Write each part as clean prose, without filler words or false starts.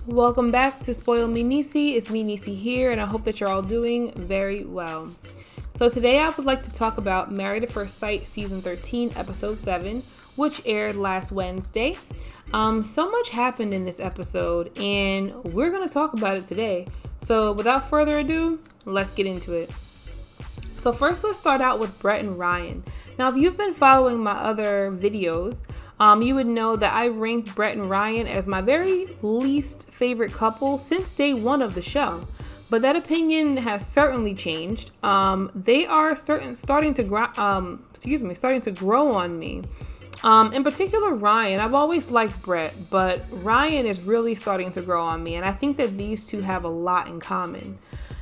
Welcome back to Spoil Me Nisi. It's me, Nisi, here, and I hope that you're all doing very well. So today I would like to talk about Married at First Sight Season 13, Episode 7, which aired last Wednesday. So much happened in this episode, and we're going to talk about it today. So without further ado, let's get into it. So first, let's start out with Brett and Ryan. Now, if you've been following my other videos, you would know that I ranked Brett and Ryan as my very least favorite couple since day one of the show. But that opinion has certainly changed. They are starting to grow on me. In particular, Ryan. I've always liked Brett, but Ryan is really starting to grow on me, and I think that these two have a lot in common.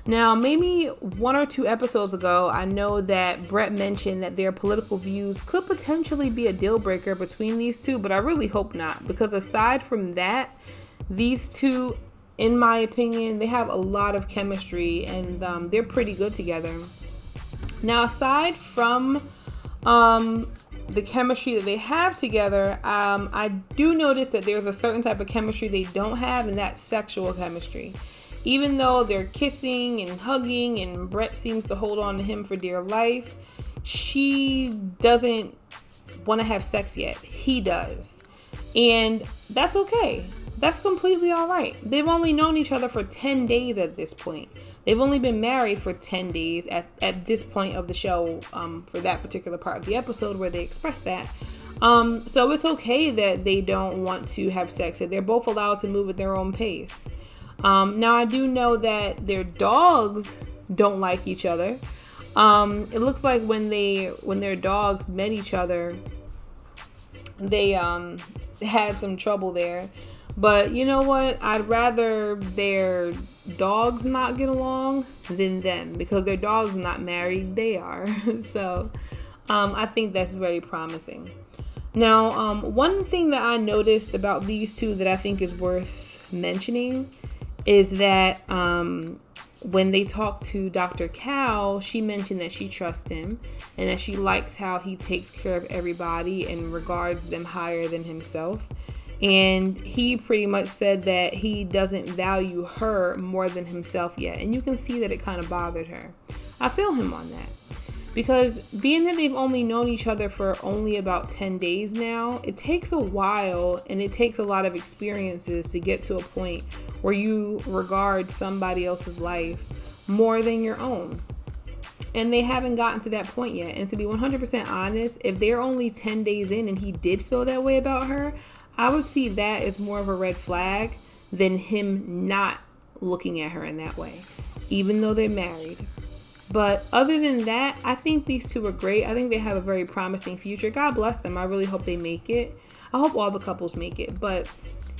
Now, maybe 1 or 2 episodes ago, I know that Brett mentioned that their political views could potentially be a deal breaker between these two, but I really hope not, because aside from that, these two, in my opinion, they have a lot of chemistry, and they're pretty good together. Now, aside from the chemistry that they have together, I do notice that there's a certain type of chemistry they don't have, and that's sexual chemistry. Even though they're kissing and hugging and Brett seems to hold on to him for dear life, she doesn't want to have sex yet. He does. And that's okay. That's completely all right. They've only known each other for 10 days at this point. They've only been married for 10 days at this point of the show, for that particular part of the episode where they express that. So it's okay that they don't want to have sex. They're both allowed to move at their own pace. Now, I do know that their dogs don't like each other. It looks like when their dogs met each other, they had some trouble there. But you know what? I'd rather their dogs not get along than them, because their dog's not married. They are. So I think that's very promising. Now, one thing that I noticed about these two that I think is worth mentioning is that when they talked to Dr. Cal, she mentioned that she trusts him and that she likes how he takes care of everybody and regards them higher than himself. And he pretty much said that he doesn't value her more than himself yet. And you can see that it kind of bothered her. I feel him on that. Because being that they've only known each other for only about 10 days now, it takes a while and it takes a lot of experiences to get to a point where you regard somebody else's life more than your own. And they haven't gotten to that point yet. And to be 100% honest, if they're only 10 days in and he did feel that way about her, I would see that as more of a red flag than him not looking at her in that way, even though they're married. But other than that, I think these two are great. I think they have a very promising future. God bless them. I really hope they make it. I hope all the couples make it, but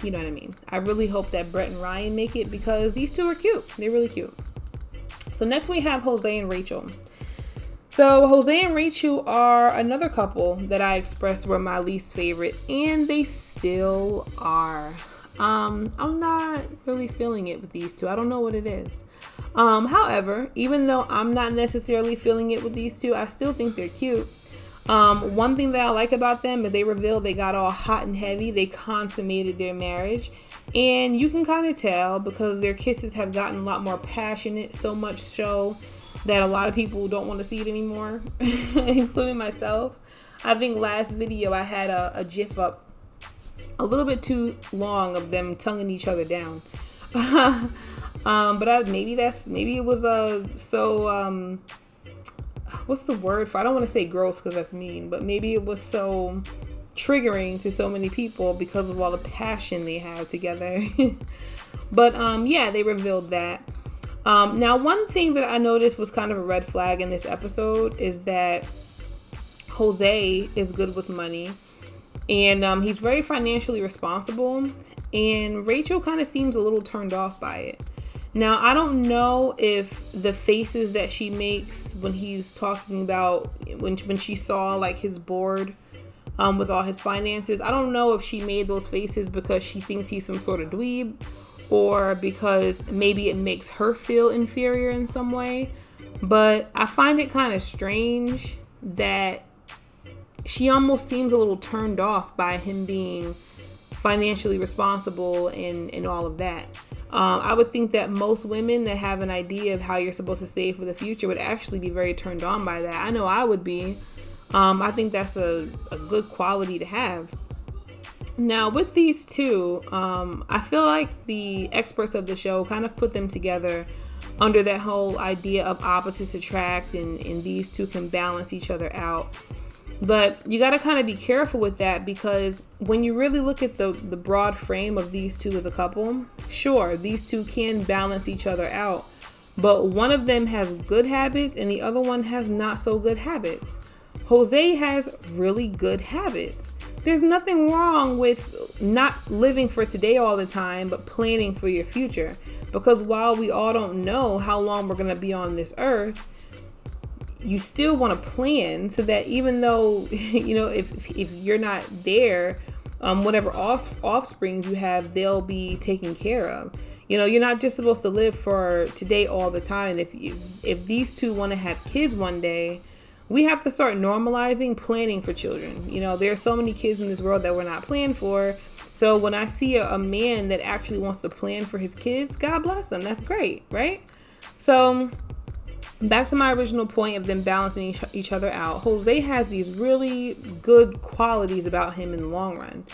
you know what I mean. I really hope that Brett and Ryan make it, because these two are cute. They're really cute. So next we have Jose and Rachel. So Jose and Rachel are another couple that I expressed were my least favorite, and they still are. I'm not really feeling it with these two. I don't know what it is. However, even though I'm not necessarily feeling it with these two, I still think they're cute. One thing that I like about them is they revealed they got all hot and heavy. They consummated their marriage. And you can kind of tell because their kisses have gotten a lot more passionate, so much so that a lot of people don't want to see it anymore, including myself. I think last video I had a gif up a little bit too long of them tonguing each other down. But maybe it was what's the word for? I don't want to say gross because that's mean, but maybe it was so triggering to so many people because of all the passion they had together. But yeah, they revealed that. Now, one thing that I noticed was kind of a red flag in this episode is that Jose is good with money, and he's very financially responsible, and Rachel kind of seems a little turned off by it. Now, I don't know if the faces that she makes when he's talking about when she saw like his board with all his finances, I don't know if she made those faces because she thinks he's some sort of dweeb, or because maybe it makes her feel inferior in some way. But I find it kind of strange that she almost seems a little turned off by him being financially responsible and all of that. I would think that most women that have an idea of how you're supposed to save for the future would actually be very turned on by that. I know I would be. I think that's a good quality to have. Now, with these two, I feel like the experts of the show kind of put them together under that whole idea of opposites attract, and these two can balance each other out. But you got to kind of be careful with that, because when you really look at the broad frame of these two as a couple, sure, these two can balance each other out. But one of them has good habits and the other one has not so good habits. Jose has really good habits. There's nothing wrong with not living for today all the time, but planning for your future. Because while we all don't know how long we're going to be on this earth, you still want to plan so that even though, if you're not there, whatever offsprings you have, they'll be taken care of. You're not just supposed to live for today all the time. If these two want to have kids one day, we have to start normalizing planning for children. There are so many kids in this world that we're not planned for. So when I see a man that actually wants to plan for his kids, God bless them. That's great, right? So back to my original point of them balancing each other out. Jose has these really good qualities about him in the long run.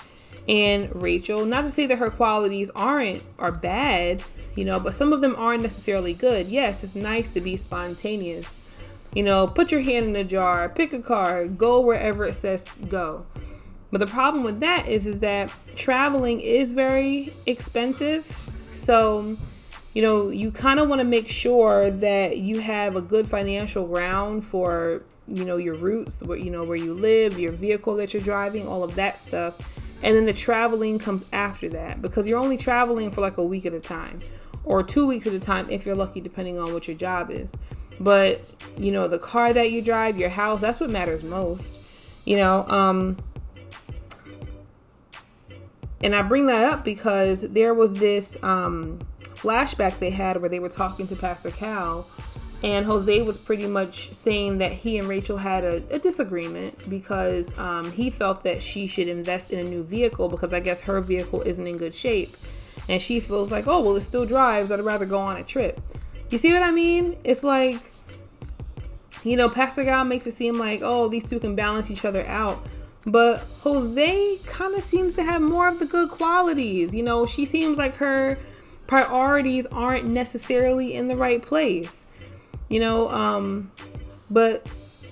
And Rachel, not to say that her qualities are bad, but some of them aren't necessarily good. Yes, it's nice to be spontaneous. Put your hand in a jar, pick a card, go wherever it says go. But the problem with that is that traveling is very expensive. So, you kind of want to make sure that you have a good financial ground for, your routes, where you live, your vehicle that you're driving, all of that stuff. And then the traveling comes after that, because you're only traveling for like a week at a time or 2 weeks at a time if you're lucky, depending on what your job is. But, the car that you drive, your house, that's what matters most, And I bring that up because there was this flashback they had where they were talking to Pastor Cal, and Jose was pretty much saying that he and Rachel had a disagreement because he felt that she should invest in a new vehicle because I guess her vehicle isn't in good shape. And she feels like, oh, well, it still drives. I'd rather go on a trip. You see what I mean? It's like, Pastor Cal makes it seem like, oh, these two can balance each other out. But Jose kind of seems to have more of the good qualities. She seems like her priorities aren't necessarily in the right place. But,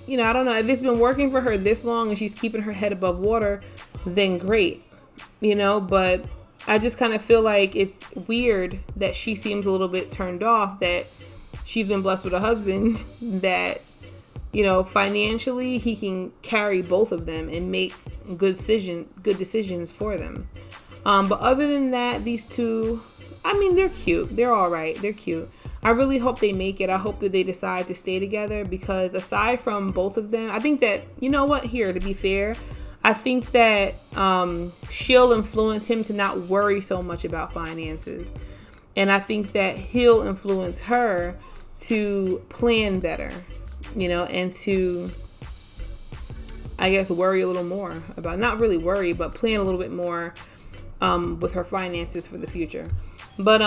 I don't know. If it's been working for her this long and she's keeping her head above water, then great. But I just kind of feel like it's weird that she seems a little bit turned off that she's been blessed with a husband that, financially he can carry both of them and make good decisions for them. But other than that, these two, they're cute. They're all right. They're cute. I really hope they make it. I hope that they decide to stay together, because aside from both of them, I think that, to be fair, I think that she'll influence him to not worry so much about finances. And I think that he'll influence her to plan better, and to, I guess, worry a little more about, not really worry, but plan a little bit more with her finances for the future. But,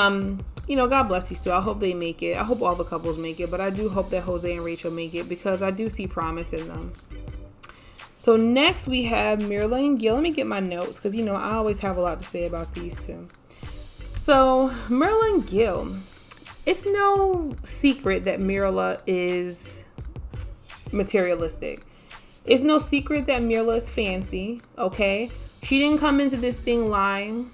God bless these two. I hope they make it. I hope all the couples make it, but I do hope that Jose and Rachel make it because I do see promise in them. So next we have Marilyn Gil. Let me get my notes because, I always have a lot to say about these two. So Merlin Gill, it's no secret that Mirla is materialistic. It's no secret that Mirla is fancy, okay? She didn't come into this thing lying.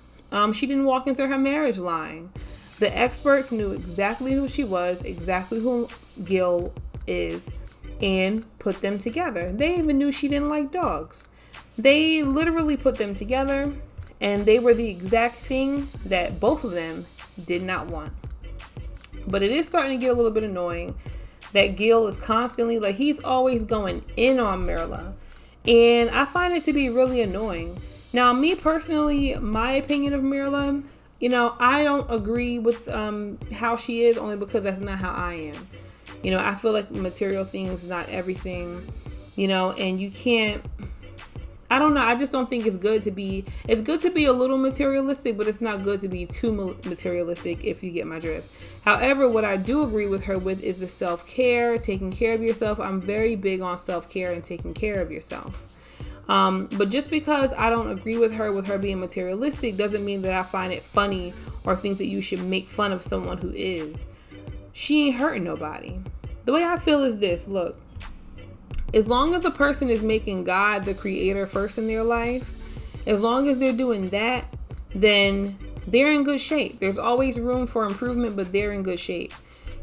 She didn't walk into her marriage lying. The experts knew exactly who she was, exactly who Gil is, and put them together. They even knew she didn't like dogs. They literally put them together, and they were the exact thing that both of them did not want. But it is starting to get a little bit annoying that Gil is constantly, he's always going in on Merla. And I find it to be really annoying. Now, me personally, my opinion of Merla, I don't agree with how she is, only because that's not how I am. I feel like material things, not everything, and you can't, I don't know. I just don't think it's good to be a little materialistic, but it's not good to be too materialistic, if you get my drift. However, what I do agree with her with is the self-care, taking care of yourself. I'm very big on self-care and taking care of yourself. But just because I don't agree with her being materialistic doesn't mean that I find it funny or think that you should make fun of someone who is. She ain't hurting nobody. The way I feel is this, look. As long as the person is making God the creator first in their life, as long as they're doing that, then they're in good shape. There's always room for improvement, but they're in good shape.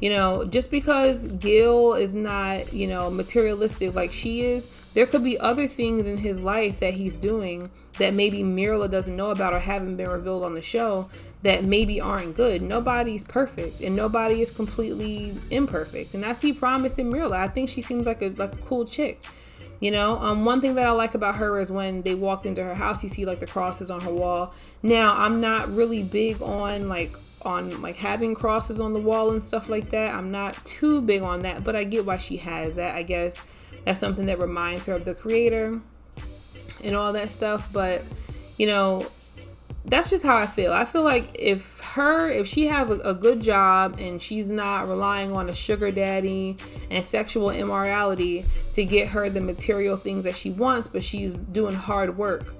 Just because Gil is not, materialistic like she is, there could be other things in his life that he's doing that maybe Myrla doesn't know about or haven't been revealed on the show that maybe aren't good. Nobody's perfect and nobody is completely imperfect. And I see promise in Myrla. I think she seems like a cool chick. One thing that I like about her is when they walked into her house, you see like the crosses on her wall. Now, I'm not really big on having crosses on the wall and stuff like that. I'm not too big on that, but I get why she has that. I guess that's something that reminds her of the creator and all that stuff. But, that's just how I feel. I feel like if she has a good job and she's not relying on a sugar daddy and sexual immorality to get her the material things that she wants, but she's doing hard work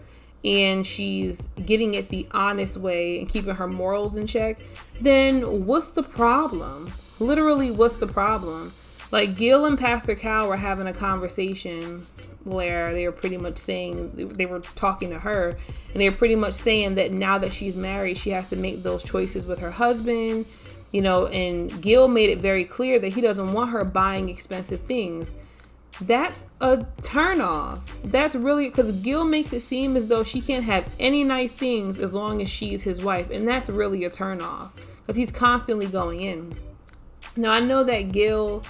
and she's getting it the honest way and keeping her morals in check, then what's the problem? Literally, what's the problem? Like, Gil and Pastor Cal were having a conversation where they were pretty much saying, they were talking to her, and they were pretty much saying that now that she's married, she has to make those choices with her husband, and Gil made it very clear that he doesn't want her buying expensive things. That's a turnoff. That's really, because Gil makes it seem as though she can't have any nice things as long as she's his wife, and that's really a turnoff, because he's constantly going in. Now, I know that Gil,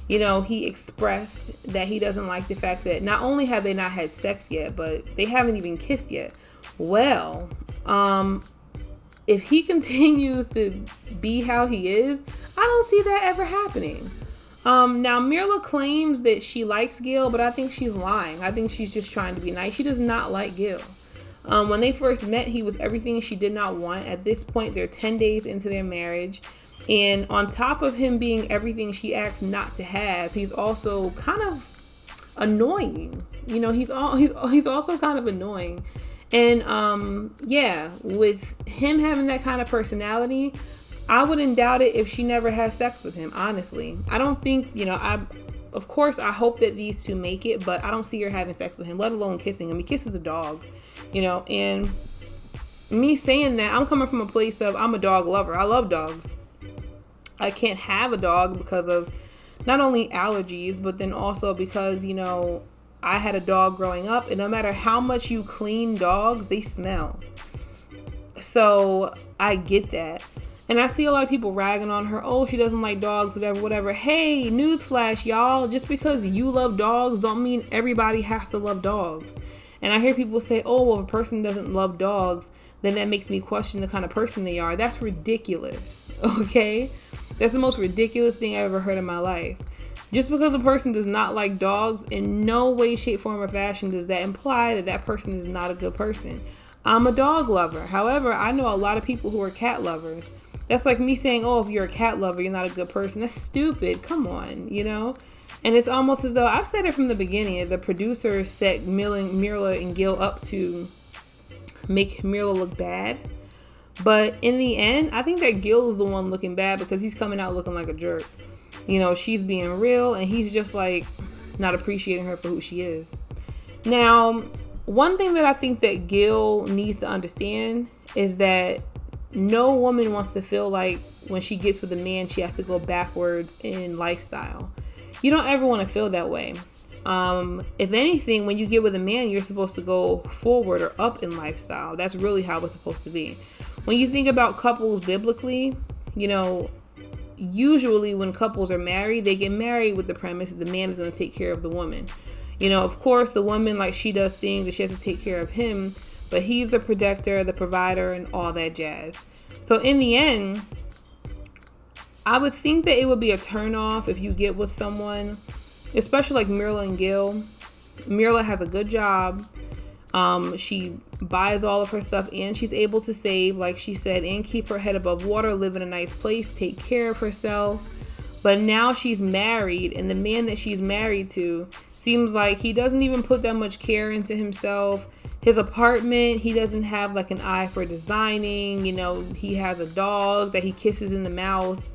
he expressed that he doesn't like the fact that not only have they not had sex yet, but they haven't even kissed yet. Well, if he continues to be how he is, I don't see that ever happening. Now, Myrla claims that she likes Gil, but I think she's lying. I think she's just trying to be nice. She does not like Gil. When they first met, he was everything she did not want. At this point, they're 10 days into their marriage. And on top of him being everything she acts not to have, he's also kind of annoying. He's also kind of annoying. And with him having that kind of personality, I wouldn't doubt it if she never has sex with him, honestly. I don't think, of course, I hope that these two make it, but I don't see her having sex with him, let alone kissing him. He kisses a dog, and me saying that, I'm coming from a place of, I'm a dog lover. I love dogs. I can't have a dog because of not only allergies, but then also because, I had a dog growing up, and no matter how much you clean dogs, they smell. So I get that. And I see a lot of people ragging on her. Oh, she doesn't like dogs, whatever. Hey, newsflash, y'all. Just because you love dogs don't mean everybody has to love dogs. And I hear people say, oh, well, if a person doesn't love dogs, then that makes me question the kind of person they are. That's ridiculous. Okay? That's the most ridiculous thing I've ever heard in my life. Just because a person does not like dogs, in no way, shape, form, or fashion does that imply that that person is not a good person. I'm a dog lover. However, I know a lot of people who are cat lovers. That's like me saying, oh, if you're a cat lover, you're not a good person. That's stupid. Come on, And it's almost as though, I've said it from the beginning, the producers set Myrla and Gil up to make Myrla look bad. But in the end, I think that Gil is the one looking bad because he's coming out looking like a jerk. She's being real and he's just like not appreciating her for who she is. Now, one thing that I think that Gil needs to understand is that no woman wants to feel like when she gets with a man, she has to go backwards in lifestyle. You don't ever want to feel that way. If anything, when you get with a man, you're supposed to go forward or up in lifestyle. That's really how it's supposed to be. When you think about couples biblically, usually when couples are married, they get married with the premise that the man is going to take care of the woman. Of course, the woman, like, she does things and she has to take care of him, but he's the protector, the provider, and all that jazz. So in the end, I would think that it would be a turnoff if you get with someone, especially like Marilyn Gil. Myrla has a good job. She buys all of her stuff and she's able to save, like she said, and keep her head above water, live in a nice place, take care of herself. But now she's married, and the man that she's married to seems like he doesn't even put that much care into himself. His apartment, he doesn't have like an eye for designing. You know, he has a dog that he kisses in the mouth.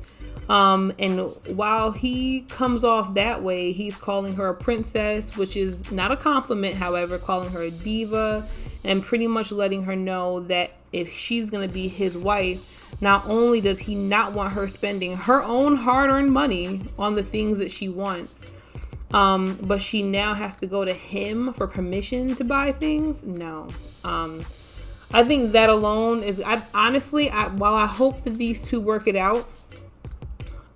And while he comes off that way, he's calling her a princess, which is not a compliment, however, calling her a diva, and pretty much letting her know that if she's going to be his wife, not only does he not want her spending her own hard-earned money on the things that she wants, but she now has to go to him for permission to buy things. No. I think that alone is, while I hope that these two work it out,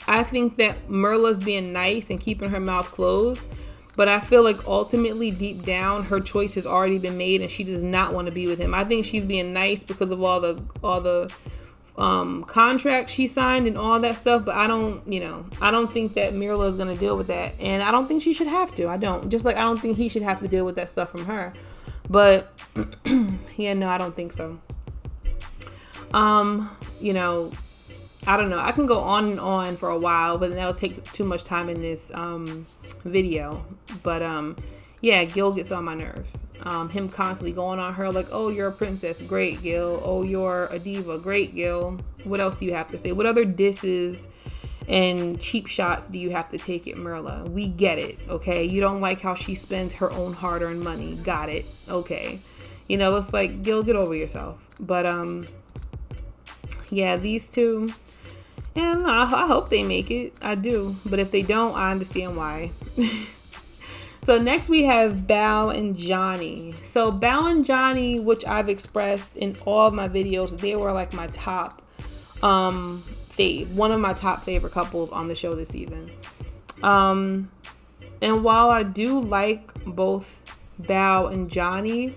I think that Merla's being nice and keeping her mouth closed, but I feel like ultimately deep down her choice has already been made and she does not want to be with him. I think she's being nice because of all the contracts she signed and all that stuff, but I don't think that Mirla is going to deal with that, and I don't think she should have to. I don't think he should have to deal with that stuff from her, but yeah, no, I don't think so. I don't know. I can go on and on for a while, but then that'll take too much time in this video. But yeah, Gil gets on my nerves. Him constantly going on her like, oh, you're a princess. Great, Gil. Oh, you're a diva. Great, Gil. What else do you have to say? What other disses and cheap shots do you have to take at Merla? We get it, okay? You don't like how she spends her own hard-earned money. Got it. Okay. You know, it's like, Gil, get over yourself. But yeah, these two, and I hope they make it. I do. But if they don't, I understand why. So next we have Belle and Johnny. So Belle and Johnny, which I've expressed in all of my videos, they were like my top one of my top favorite couples on the show this season. And while I do like both Belle and Johnny,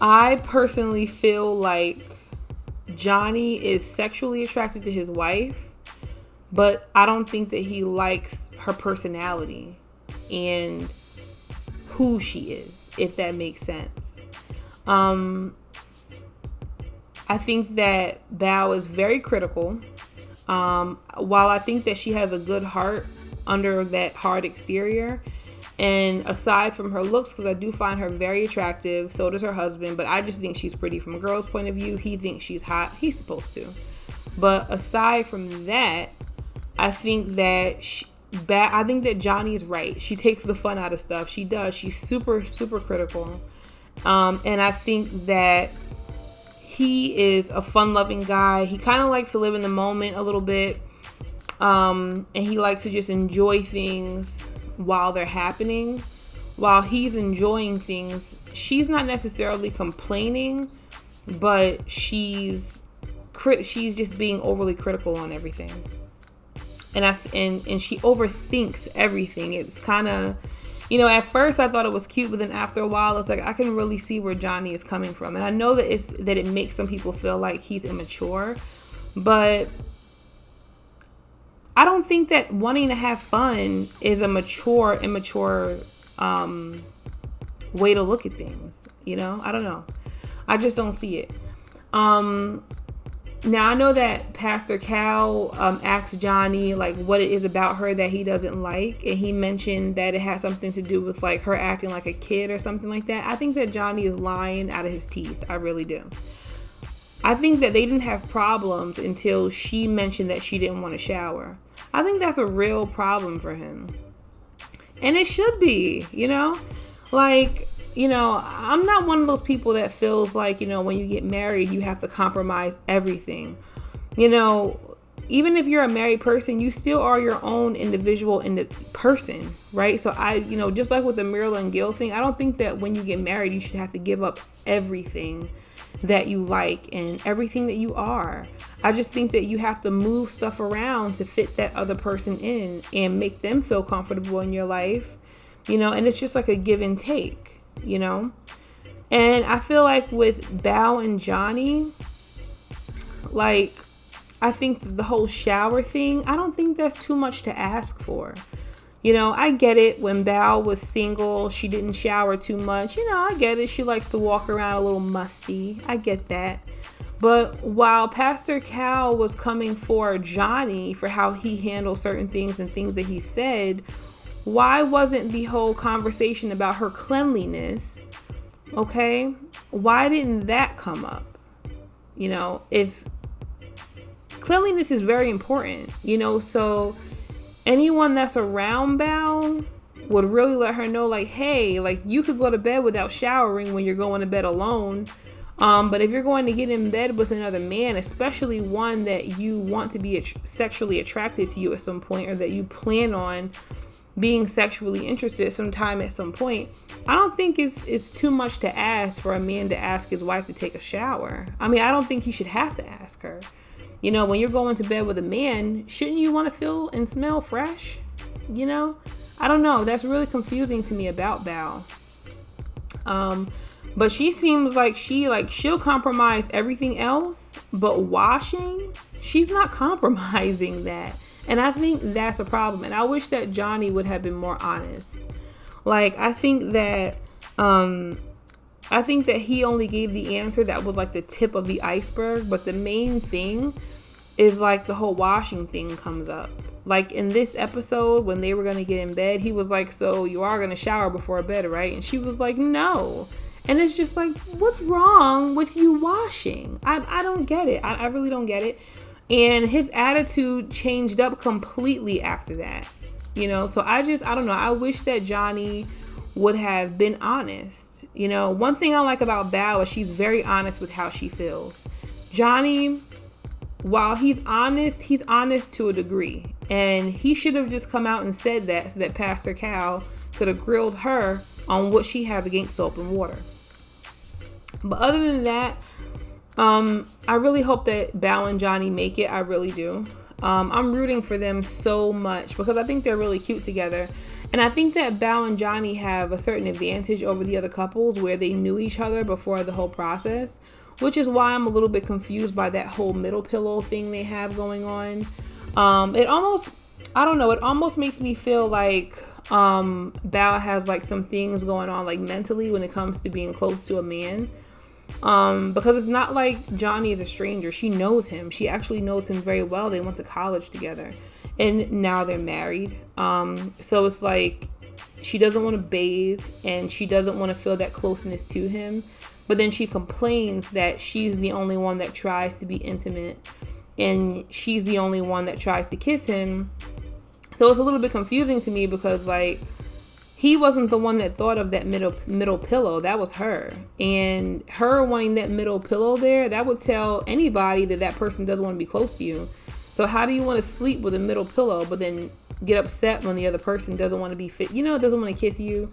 I personally feel like Johnny is sexually attracted to his wife, but I don't think that he likes her personality and who she is, if that makes sense. I think that Bao is very critical. While I think that she has a good heart under that hard exterior, and aside from her looks, because I do find her very attractive, so does her husband, but I just think she's pretty from a girl's point of view. He thinks she's hot. He's supposed to. But aside from that, I think that I think that Johnny is right. She takes the fun out of stuff. She does. She's super, super critical. And I think that he is a fun-loving guy. He kind of likes to live in the moment a little bit. And he likes to just enjoy things while they're happening. While he's enjoying things, she's not necessarily complaining, but she's just being overly critical on everything. And she overthinks everything. It's kind of, at first I thought it was cute, but then after a while it's like I can really see where Johnny is coming from. And I know that it makes some people feel like he's immature, but I don't think that wanting to have fun is a immature way to look at things. I don't know. I just don't see it. Now, I know that Pastor Cal asked Johnny like what it is about her that he doesn't like, and he mentioned that it has something to do with like her acting like a kid or something like that. I think that Johnny is lying out of his teeth. I really do. I think that they didn't have problems until she mentioned that she didn't want to shower. I think that's a real problem for him. And it should be, I'm not one of those people that feels like, when you get married, you have to compromise everything. Even if you're a married person, you still are your own individual person, right? So just like with the Marilyn Gil thing, I don't think that when you get married, you should have to give up everything that you like and everything that you are. I just think that you have to move stuff around to fit that other person in and make them feel comfortable in your life, and it's just like a give and take, and I feel like with Bao and Johnny, like, I think the whole shower thing, I don't think that's too much to ask for. I get it. When Belle was single, she didn't shower too much. I get it. She likes to walk around a little musty. I get that. But while Pastor Cal was coming for Johnny for how he handled certain things and things that he said, why wasn't the whole conversation about her cleanliness? Okay? Why didn't that come up? If cleanliness is very important, so anyone that's around Belle would really let her know, like, hey, like, you could go to bed without showering when you're going to bed alone. But if you're going to get in bed with another man, especially one that you want to be sexually attracted to you at some point, or that you plan on being sexually interested sometime at some point, I don't think it's too much to ask for a man to ask his wife to take a shower. I mean, I don't think he should have to ask her. When you're going to bed with a man, shouldn't you want to feel and smell fresh? I don't know. That's really confusing to me about Belle. But she seems like she'll compromise everything else, but washing, she's not compromising that. And I think that's a problem. And I wish that Johnny would have been more honest. Like, I think that he only gave the answer that was like the tip of the iceberg, but the main thing is like the whole washing thing comes up. Like in this episode, when they were going to get in bed, he was like, so you are going to shower before bed, right? And she was like, no. And it's just like, what's wrong with you washing? I don't get it. I really don't get it. And his attitude changed up completely after that. So I don't know. I wish that Johnny would have been honest. One thing I like about Belle is she's very honest with how she feels. Johnny, while he's honest to a degree. And he should have just come out and said that, so that Pastor Cal could have grilled her on what she has against soap and water. But other than that, I really hope that Belle and Johnny make it. I really do. I'm rooting for them so much because I think they're really cute together. And I think that Belle and Johnny have a certain advantage over the other couples where they knew each other before the whole process, which is why I'm a little bit confused by that whole middle pillow thing they have going on. It almost makes me feel like Belle has like some things going on like mentally when it comes to being close to a man. Because it's not like Johnny is a stranger. She knows him. She actually knows him very well. They went to college together and now they're married. So it's like she doesn't want to bathe and she doesn't want to feel that closeness to him. But then she complains that she's the only one that tries to be intimate and she's the only one that tries to kiss him. So it's a little bit confusing to me because like he wasn't the one that thought of that middle pillow. That was her. And her wanting that middle pillow there, that would tell anybody that person doesn't want to be close to you. So how do you want to sleep with a middle pillow, but then get upset when the other person doesn't want to be doesn't want to kiss you?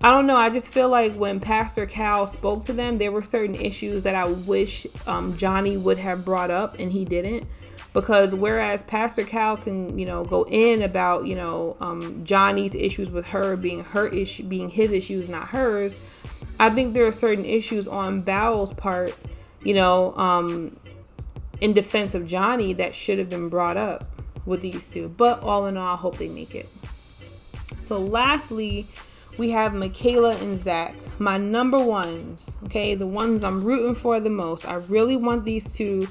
I don't know. I just feel like when Pastor Cal spoke to them, there were certain issues that I wish Johnny would have brought up and he didn't. Because whereas Pastor Cal can, go in about, Johnny's issues with her being being his issues, not hers, I think there are certain issues on Belle's part, in defense of Johnny that should have been brought up with these two. But all in all, I hope they make it. So lastly, we have Michaela and Zach, my number ones, okay? The ones I'm rooting for the most. I really want these two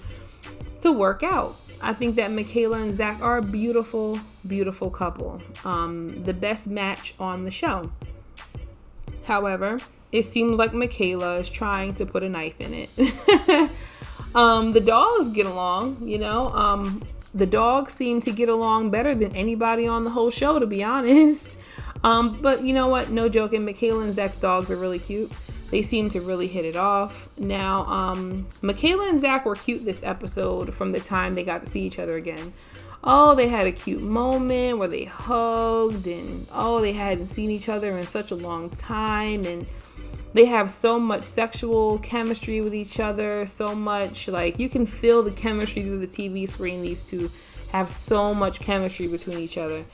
to work out. I think that Michaela and Zach are a beautiful, beautiful couple. The best match on the show. However, it seems like Michaela is trying to put a knife in it. The dogs get along, the dogs seem to get along better than anybody on the whole show, to be honest. But you know what? No joking. Michaela and Zach's dogs are really cute. They seem to really hit it off. Now, Michaela and Zach were cute this episode from the time they got to see each other again. Oh, they had a cute moment where they hugged and they hadn't seen each other in such a long time. And they have so much sexual chemistry with each other. So much, like, you can feel the chemistry through the TV screen. These two have so much chemistry between each other.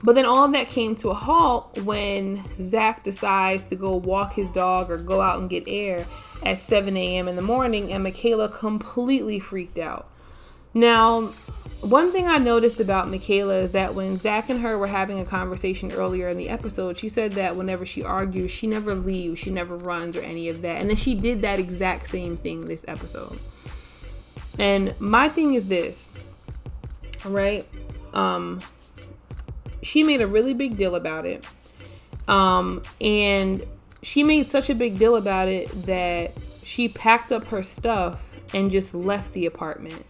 But then all of that came to a halt when Zach decides to go walk his dog or go out and get air at 7 a.m. in the morning, and Michaela completely freaked out. Now, one thing I noticed about Mckayla is that when Zach and her were having a conversation earlier in the episode, she said that whenever she argues, she never leaves, she never runs or any of that. And then she did that exact same thing this episode. And my thing is this, right? She made a really big deal about it. And she made such a big deal about it that she packed up her stuff and just left the apartment.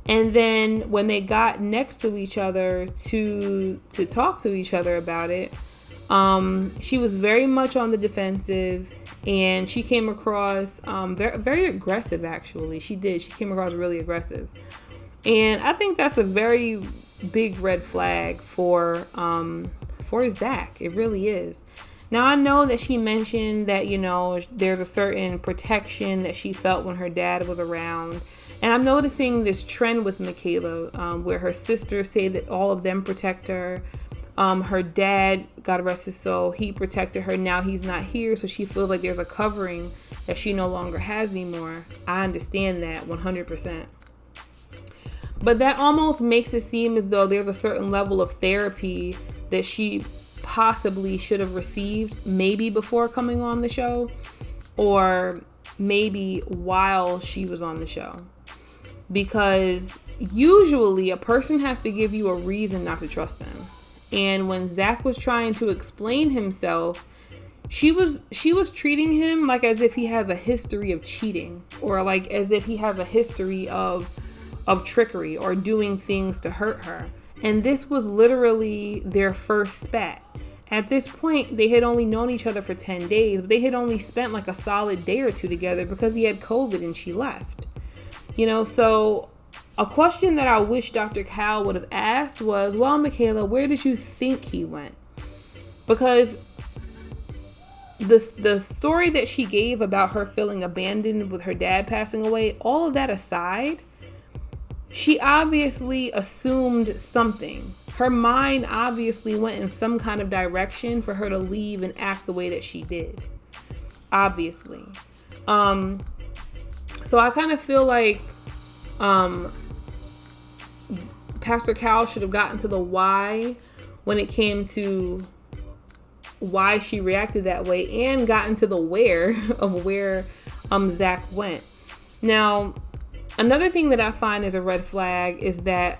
And then when they got next to each other to talk to each other about it, she was very much on the defensive, and she came across very, very aggressive, actually. She came across really aggressive. And I think that's a very big red flag for Zach. It really is. Now, I know that she mentioned that, there's a certain protection that she felt when her dad was around. And I'm noticing this trend with Mckayla, where her sisters say that all of them protect her. Her dad, God rest his soul, he protected her. Now he's not here, so she feels like there's a covering that she no longer has anymore. I understand that 100%. But that almost makes it seem as though there's a certain level of therapy that she possibly should have received, maybe before coming on the show, or maybe while she was on the show. Because usually a person has to give you a reason not to trust them. And when Zach was trying to explain himself, she was treating him like as if he has a history of cheating, or like as if he has a history of trickery or doing things to hurt her. And this was literally their first spat. At this point, they had only known each other for 10 days, but they had only spent like a solid day or two together because he had COVID and she left. So a question that I wish Dr. Cal would have asked was, well, Mckayla, where did you think he went? Because the story that she gave about her feeling abandoned with her dad passing away, all of that aside, she obviously assumed something. Her mind obviously went in some kind of direction for her to leave and act the way that she did. Obviously. So I kind of feel like Pastor Cal should have gotten to the why when it came to why she reacted that way, and gotten to the where of where Zach went. Now, another thing that I find is a red flag is that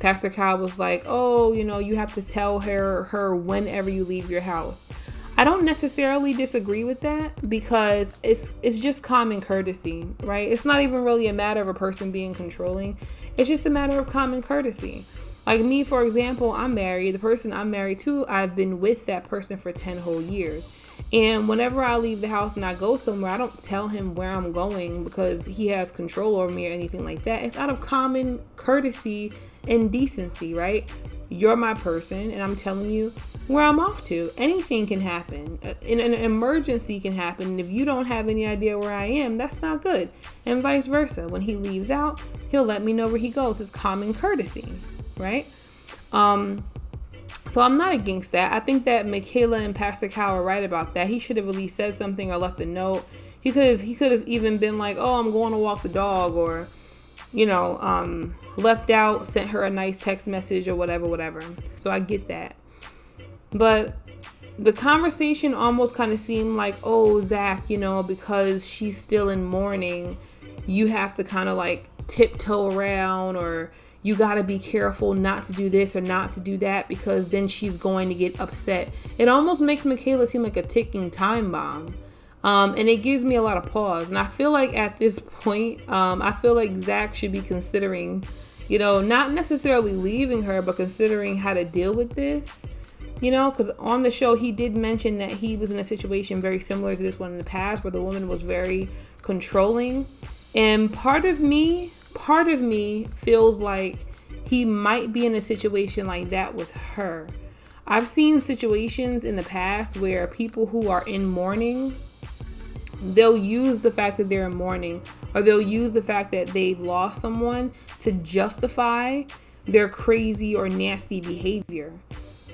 Pastor Cal was like, oh, you have to tell her whenever you leave your house. I don't necessarily disagree with that, because it's just common courtesy, right? It's not even really a matter of a person being controlling. It's just a matter of common courtesy. Like me, for example, I'm married. The person I'm married to, I've been with that person for 10 whole years. And whenever I leave the house and I go somewhere, I don't tell him where I'm going because he has control over me or anything like that. It's out of common courtesy and decency, right? You're my person and I'm telling you where I'm off to. Anything can happen. An emergency can happen. And if you don't have any idea where I am, that's not good. And vice versa. When he leaves out, he'll let me know where he goes. It's common courtesy, right? So I'm not against that. I think that Mckayla and Pastor Cal are right about that. He should have at least said something or left a note. He could have even been like, oh, I'm going to walk the dog, or, left out, sent her a nice text message or whatever. So I get that. But the conversation almost kind of seemed like, oh, Zach, because she's still in mourning, you have to kind of like tiptoe around, or you got to be careful not to do this or not to do that, because then she's going to get upset. It almost makes Mckayla seem like a ticking time bomb. And it gives me a lot of pause. And I feel like at this point, I feel like Zach should be considering, not necessarily leaving her, but considering how to deal with this. Because on the show, he did mention that he was in a situation very similar to this one in the past, where the woman was very controlling. And part of me feels like he might be in a situation like that with her. I've seen situations in the past where people who are in mourning, they'll use the fact that they're in mourning, or they'll use the fact that they've lost someone to justify their crazy or nasty behavior.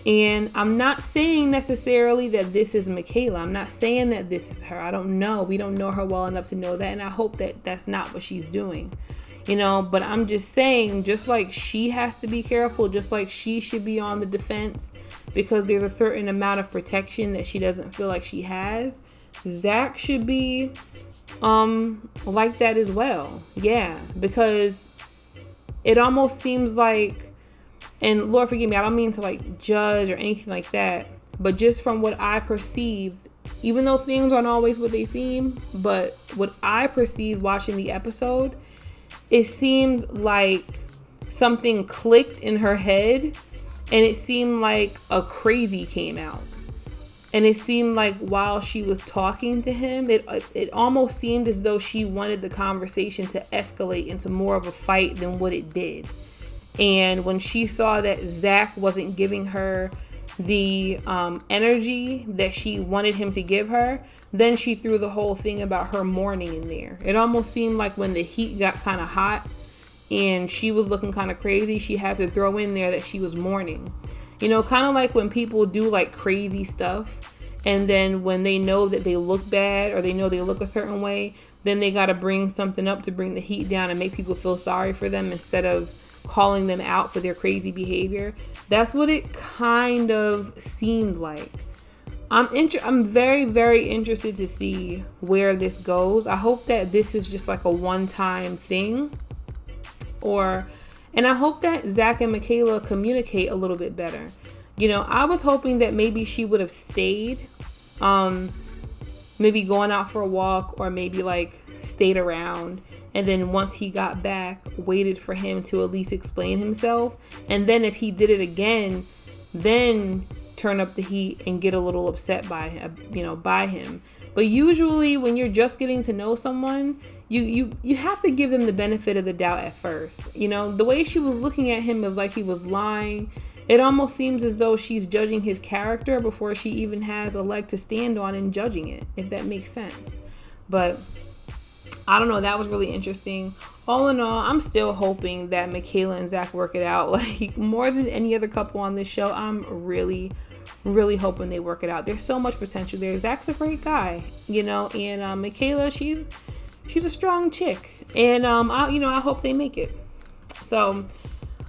And I'm not saying necessarily that this is Mckayla. I'm not saying that this is her. I don't know. We don't know her well enough to know that. And I hope that that's not what she's doing. But I'm just saying, just like she has to be careful, just like she should be on the defense because there's a certain amount of protection that she doesn't feel like she has, Zach should be like that as well. Yeah, because it almost seems like, and Lord forgive me, I don't mean to like judge or anything like that, but just from what I perceived, even though things aren't always what they seem, but what I perceived watching the episode, it seemed like something clicked in her head, and it seemed like a crazy came out. And it seemed like while she was talking to him, it almost seemed as though she wanted the conversation to escalate into more of a fight than what it did. And when she saw that Zach wasn't giving her the energy that she wanted him to give her, then she threw the whole thing about her mourning in there. It almost seemed like when the heat got kind of hot and she was looking kind of crazy, she had to throw in there that she was mourning. Kind of like when people do like crazy stuff, and then when they know that they look bad or they know they look a certain way, then they got to bring something up to bring the heat down and make people feel sorry for them instead of calling them out for their crazy behavior. That's what it kind of seemed like. I'm very, very interested to see where this goes. I hope that this is just like a one-time thing, and I hope that Zach and Mckayla communicate a little bit better. I was hoping that maybe she would have stayed, maybe going out for a walk, or maybe like stayed around, and then once he got back, waited for him to at least explain himself, and then if he did it again, then turn up the heat and get a little upset by him. But usually when you're just getting to know someone, you have to give them the benefit of the doubt at first. The way she was looking at him is like he was lying. It almost seems as though she's judging his character before she even has a leg to stand on in judging it, if that makes sense. But I don't know, that was really interesting. All in all, I'm still hoping that Michaela and Zach work it out. Like, more than any other couple on this show, I'm really, really hoping they work it out. There's so much potential there. Zach's a great guy, and Michaela, she's a strong chick, and I hope they make it. So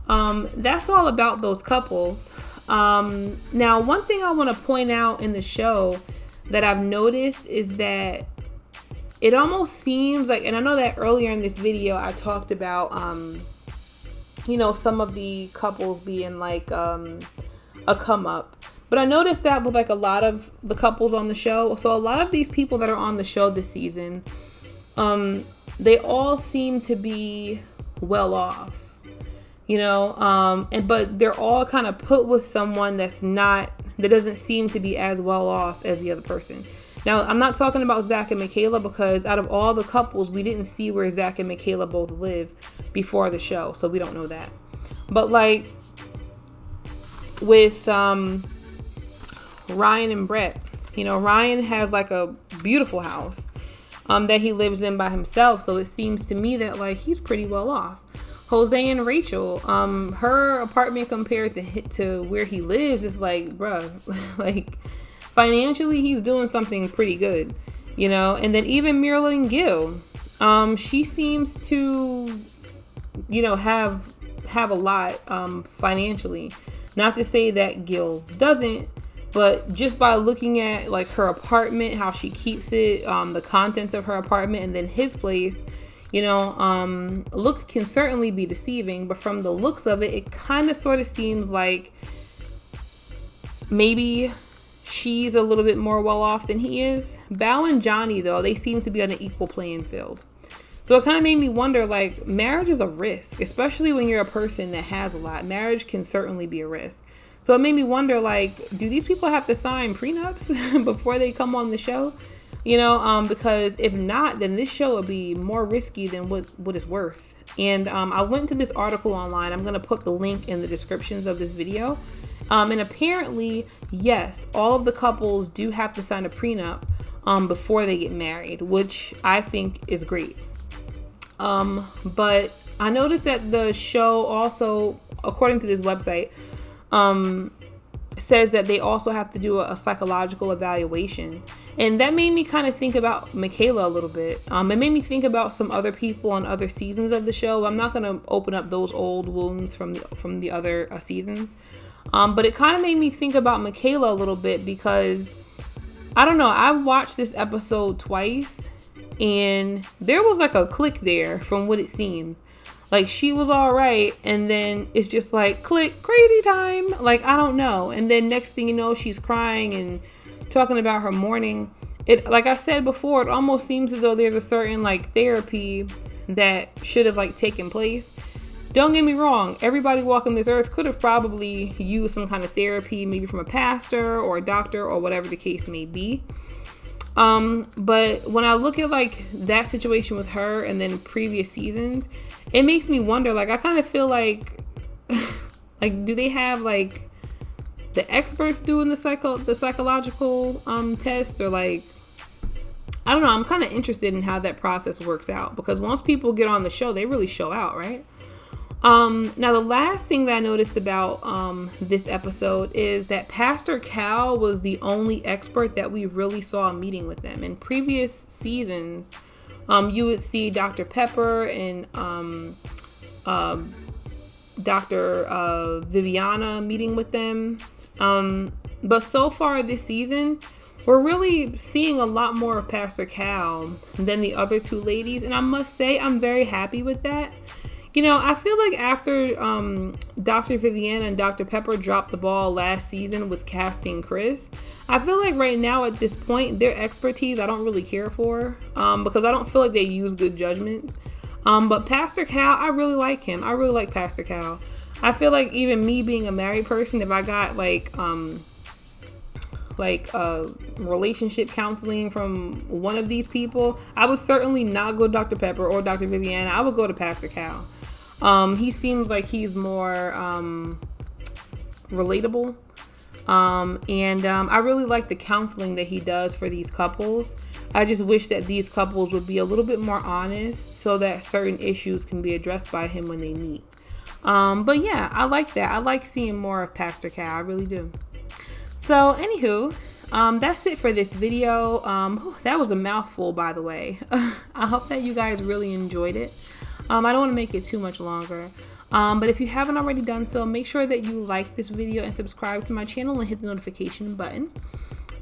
that's all about those couples. Now, one thing I want to point out in the show that I've noticed is that it almost seems like, and I know that earlier in this video I talked about some of the couples being like a come up, but I noticed that with like a lot of the couples on the show. So a lot of these people that are on the show this season, they all seem to be well off, but they're all kind of put with someone that doesn't seem to be as well off as the other person. Now, I'm not talking about Zach and Mckayla, because out of all the couples, we didn't see where Zach and Mckayla both live before the show, so we don't know that. But like with Ryan and Brett, Ryan has like a beautiful house that he lives in by himself, so it seems to me that like he's pretty well off. Jose and Rachel, her apartment compared to where he lives is like, bruh, like financially he's doing something pretty good, and then even Marilyn Gil, she seems to have a lot financially. Not to say that Gil doesn't, but just by looking at like her apartment, how she keeps it, the contents of her apartment, and then his place, looks can certainly be deceiving, but from the looks of it, it kind of sort of seems like maybe she's a little bit more well off than he is. Belle and Johnny, though, they seem to be on an equal playing field. So it kind of made me wonder, like, marriage is a risk, especially when you're a person that has a lot. Marriage can certainly be a risk. So it made me wonder, like, do these people have to sign prenups before they come on the show? Because if not, then this show would be more risky than what it's worth. And I went to this article online. I'm going to put the link in the descriptions of this video. And apparently, yes, all of the couples do have to sign a prenup before they get married, which I think is great. But I noticed that the show also, according to this website, says that they also have to do a psychological evaluation. And that made me kind of think about Mckayla a little bit. It made me think about some other people on other seasons of the show. I'm not going to open up those old wounds from the other seasons. But it kind of made me think about Mckayla a little bit because, I don't know, I watched this episode twice and there was like a click there from what it seems. Like she was all right, and then it's just like click, crazy time. Like, I don't know. And then next thing you know, she's crying and talking about her mourning. It, like I said before, it almost seems as though there's a certain like therapy that should have like taken place. Don't get me wrong, everybody walking this earth could have probably used some kind of therapy, maybe from a pastor or a doctor or whatever the case may be. But when I look at like that situation with her and then previous seasons, it makes me wonder, like, I kind of feel like, like, do they have like the experts doing the psychological test, or like, I don't know. I'm kind of interested in how that process works out, because once people get on the show, they really show out, right? Now the last thing that I noticed about this episode is that Pastor Cal was the only expert that we really saw meeting with them. In previous seasons, you would see Dr. Pepper and Dr. Viviana meeting with them. But so far this season, we're really seeing a lot more of Pastor Cal than the other two ladies. And I must say, I'm very happy with that. You know, I feel like after Dr. Viviana and Dr. Pepper dropped the ball last season with casting Chris, I feel like right now at this point, their expertise I don't really care for, because I don't feel like they use good judgment. But Pastor Cal, I really like him. I really like Pastor Cal. I feel like even me being a married person, if I got like relationship counseling from one of these people, I would certainly not go to Dr. Pepper or Dr. Viviana. I would go to Pastor Cal. He seems like he's more relatable. And I really like the counseling that he does for these couples. I just wish that these couples would be a little bit more honest so that certain issues can be addressed by him when they meet. But yeah, I like that. I like seeing more of Pastor Cal. I really do. So anywho, that's it for this video. That was a mouthful, by the way. I hope that you guys really enjoyed it. I don't want to make it too much longer. But if you haven't already done so, make sure that you like this video and subscribe to my channel and hit the notification button.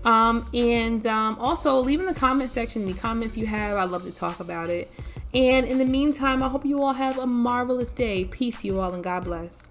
Also leave in the comment section any comments you have. I'd love to talk about it. And in the meantime, I hope you all have a marvelous day. Peace to you all, and God bless.